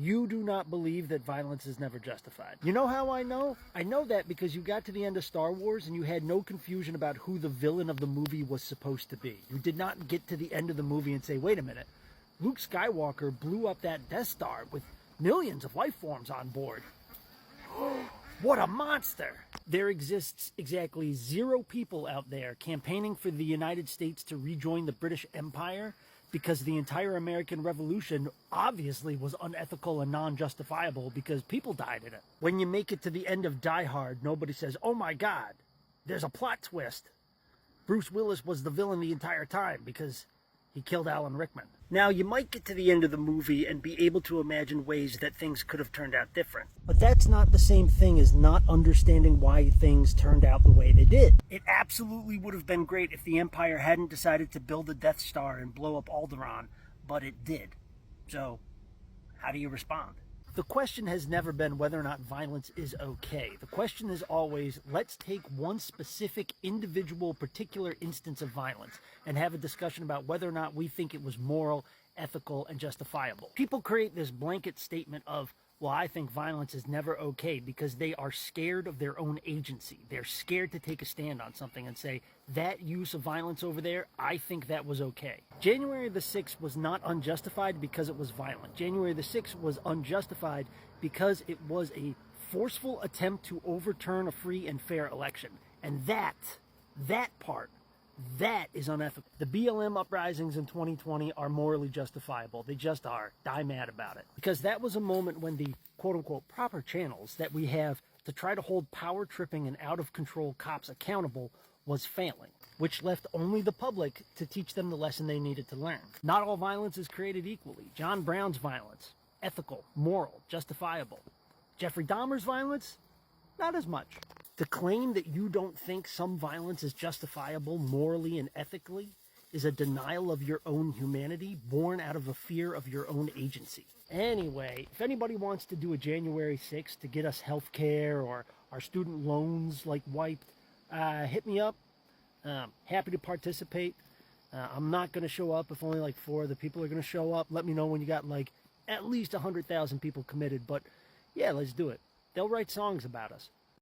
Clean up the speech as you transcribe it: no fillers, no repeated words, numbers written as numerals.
You do not believe that violence is never justified. You know how I know? I know that because you got to the end of Star Wars and you had no confusion about who the villain of the movie was supposed to be. You did not get to the end of the movie and say, wait a minute, Luke Skywalker blew up that Death Star with millions of life forms on board. What a monster! There exists exactly 0 people out there campaigning for the United States to rejoin the British Empire because the entire American Revolution obviously was unethical and non-justifiable because people died in it. When you make it to the end of Die Hard, nobody says, oh my God, there's a plot twist. Bruce Willis was the villain the entire time because he killed Alan Rickman. Now, you might get to the end of the movie and be able to imagine ways that things could have turned out different. But that's not the same thing as not understanding why things turned out the way they did. It absolutely would have been great if the Empire hadn't decided to build a Death Star and blow up Alderaan, but it did. So, how do you respond? The question has never been whether or not violence is okay. The question is always, let's take one specific individual particular instance of violence and have a discussion about whether or not we think it was moral, ethical, and justifiable. People create this blanket statement of, well, I think violence is never okay because they are scared of their own agency. They're scared to take a stand on something and say, that use of violence over there, I think that was okay. January the 6th was not unjustified because it was violent. January the 6th was unjustified because it was a forceful attempt to overturn a free and fair election. And that part is unethical. The BLM uprisings in 2020 are morally justifiable. They just are. Die mad about it. Because that was a moment when the quote-unquote proper channels that we have to try to hold power-tripping and out-of-control cops accountable was failing, which left only the public to teach them the lesson they needed to learn. Not all violence is created equally. John Brown's violence, ethical, moral, justifiable. Jeffrey Dahmer's violence, not as much. To claim that you don't think some violence is justifiable morally and ethically is a denial of your own humanity born out of a fear of your own agency. Anyway, if anybody wants to do a January 6th to get us health care or our student loans like wiped, hit me up. Happy to participate. I'm not going to show up if only like 4 of the people are going to show up. Let me know when you got like at least 100,000 people committed. But yeah, let's do it. They'll write songs about us.